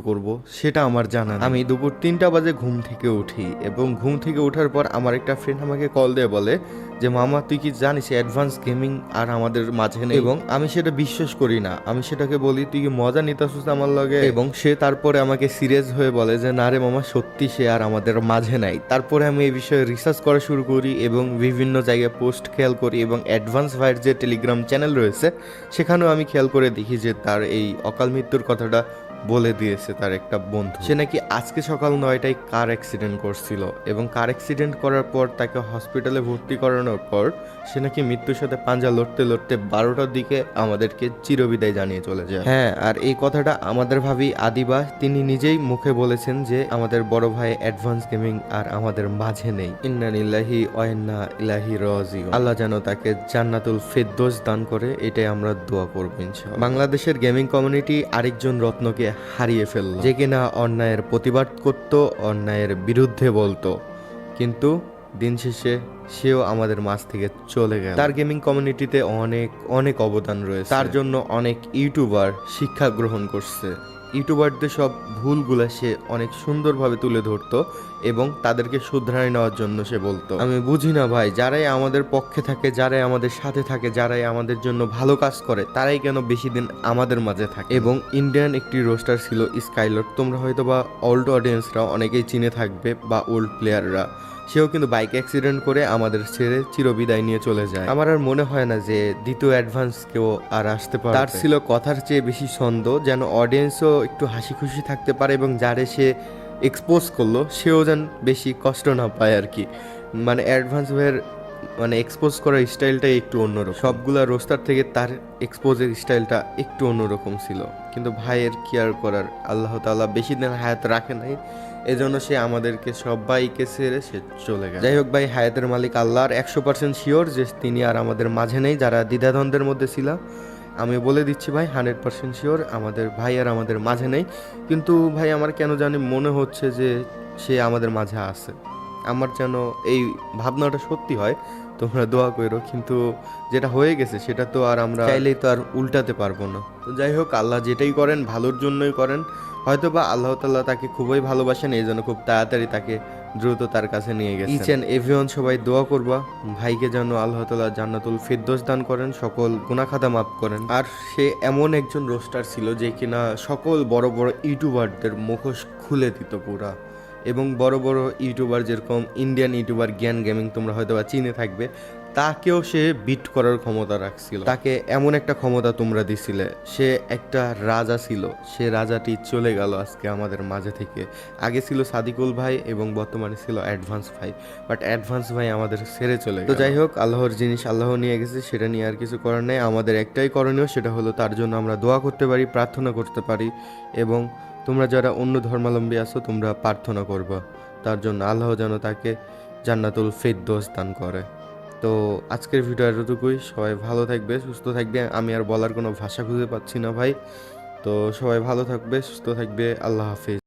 করব সেটা আমার জানা নেই। আমি দুপুর 3টা বাজে ঘুম থেকে উঠি এবং ঘুম থেকে ওঠার পর আমার একটা ফ্রেন্ড আমাকে কল দিয়ে বলে যে মামা তুই কি জানিস অ্যাডভান্স গেমিং আর আমাদের মাঝে নেই। এবং আমি সেটা বিশ্বাস করি না। আমি সেটাকে বলি তুই কি মজা নিতেছিস আমার লগে, এবং সে তারপরে আমাকে সিরিয়াস হয়ে বলে যে না রে মামা সত্যি সে আর আমাদের মাঝে নাই। তারপরে আমি এই বিষয়ে রিসার্চ করা শুরু করি এবং বিভিন্ন জায়গায় পোস্ট খেয়াল করি এবং অ্যাডভান্স ভাইয়ের যে টেলিগ্রাম চ্যানেল রয়েছে সেখানেও আমি খেয়াল করে দেখি যে তার এই অকাল মৃত্যুর কথাটা বলে দিয়েছে তার একটা বন্ধু। সে নাকি আজকে সকাল 9টায় কার অ্যাক্সিডেন্ট করছিল এবং কার অ্যাক্সিডেন্ট করার পর তাকে হসপিটালে ভর্তি করানোর পর সে নাকি মৃত্যুর সাথে পাঞ্জা লড়তে লড়তে 12টার দিকে আমাদেরকে চিরবিদায় জানিয়ে চলে যায়। হ্যাঁ, আর এই কথাটা আমাদের ভাবি আদিবা তিনি নিজেই মুখে বলেছেন যে আমাদের বড় ভাই অ্যাডভান্স গেমিং আর আমাদের মাঝে নেই। ইন্না লিল্লাহি ওয়া ইন্না ইলাইহি রাজিউন। আল্লাহ যেন তাকে জান্নাতুল ফেরদৌস দান করে, এটাই আমরা দোয়া করব ইনশাআল্লাহ। বাংলাদেশের গেমিং কমিউনিটি আরেকজন রত্নকে হারিয়ে ফেলল, যে কিনা অন্যায়ের প্রতিবাদ করত, অন্যায়ের বিরুদ্ধে বলতো, কিন্তু দিন শেষে সেও আমাদের মাঝ থেকে চলে গেল। তার গেমিং কমিউনিটিতে অনেক অনেক অবদান রয়েছে, তার জন্য অনেক ইউটিউবার শিক্ষা গ্রহণ করছে। ইউটিউবারদের সব ভুলগুলো সে অনেক সুন্দরভাবে তুলে ধরতো এবং তাদেরকে শুধরাই নেওয়ার জন্য সে বলতো আমি বুঝি না ভাই, যারাই আমাদের পক্ষে থাকে, যারাই আমাদের সাথে থাকে, যারাই আমাদের জন্য ভালো কাজ করে, তারাই কেন বেশি দিন আমাদের মাঝে থাকে। এবং ইন্ডিয়ান একটি রোস্টার ছিল স্কাইলট, তোমরা হয়তো বা ওল্ড অডিয়েন্সরা অনেকেই চিনে থাকবে বা ওল্ড প্লেয়াররা। সেও কিন্তু বাইক অ্যাক্সিডেন্ট করে আমাদের ছেড়ে চিরবিদায় নিয়ে চলে যায়। আমার আর মনে হয় না যে দ্বিতীয় অ্যাডভান্স কেউ আর আসতে পারে। তার ছিল কথার চেয়ে বেশি ছন্দ, যেন অডিয়েন্সও একটু হাসি খুশি থাকতে পারে এবং যারে সে এক্সপোজ করলো সেও যেন বেশি কষ্ট না পায় আর কি। মানে অ্যাডভান্স ভাইয়ের মানে এক্সপোজ করার স্টাইলটাই একটু অন্যরকম। সবগুলা রোস্টার থেকে তার এক্সপোজের স্টাইলটা একটু অন্যরকম ছিল, কিন্তু ভাইয়ের কি আর করার, আল্লাহ তাআলা বেশি দিন হায়াত রাখে নাই, এজন্য সে আমাদেরকে সবাইকে ছেড়ে সে চলে গেল। যাই হোক ভাই, হায়াতের মালিক আল্লাহর 100% শিওর যে তিনি আর আমাদের মাঝে নেই। যারা দ্বিধাদ্বন্দ্বের মধ্যে ছিল, আমি বলে দিচ্ছি ভাই 100% শিওর আমাদের ভাই আর আমাদের মাঝে নেই। কিন্তু ভাই আমার কেন জানি মনে হচ্ছে যে সে আমাদের মাঝে আছে। আমার যেন এই ভাবনাটা সত্যি হয়, তোমরা দোয়া করো। কিন্তু যেটা হয়ে গেছে সেটা তো আর আমরা চাইলেই তো আর উল্টাতে পারবো না। তো যাই হোক, আল্লাহ যেটাই করেন ভালোর জন্যই করেন। হয়তো বা আল্লাহ তাআলা তাকে খুবই ভালোবাসেন, এই জন্য খুব তাড়াতাড়ি তাকে দ্রুত তার কাছে নিয়ে গেছেন। ইচ এন্ড এভরিওয়ান সবাই দোয়া করবা ভাইকে যেন আল্লাহ তাআলা জান্নাতুল ফেরদৌস দান করেন, সকল গুনাহ খাতা মাফ করেন। আর সে এমন একজন রোস্টার ছিল যে কিনা সকল বড় বড় ইউটিউবারদের মুখোশ খুলে দিত পুরা। এবং বড় বড় ইউটিউবার যেরকম ইন্ডিয়ান ইউটিউবার জ্ঞান গেমিং তোমরা হয়তো বা চিনে থাকবে, তাকেও সে বিট করার ক্ষমতা রাখছিল। তাকে এমন একটা ক্ষমতা তোমরা দিছিলে, সে একটা রাজা ছিল। সে রাজাটি চলে গেল আজকে আমাদের মাঝে থেকে। আগে ছিল সাদিকুল ভাই এবং বর্তমানে ছিল অ্যাডভান্স ভাই, বাট অ্যাডভান্স ভাই আমাদের ছেড়ে চলে গেল। তো যাই হোক, আল্লাহর জিনিস আল্লাহ নিয়ে গেছে, সেটা নিয়ে আর কিছু করার নেই। আমাদের একটাই করণীয়, সেটা হলো তার জন্য আমরা দোয়া করতে পারি, প্রার্থনা করতে পারি। এবং তোমরা যারা অন্য ধর্মাবলম্বী আছো তোমরা প্রার্থনা করবা তার জন্য, আল্লাহ যেন তাকে জান্নাতুল ফেরদৌস দান করে। তো আজকের ভিডিও এতটুকুই। সবাই ভালো থাকবে, সুস্থ থাকবে। আমি আর বলার কোনো ভাষা খুঁজে পাচ্ছি না ভাই। তো সবাই ভালো থাকবে, সুস্থ থাকবে। আল্লাহ হাফেজ।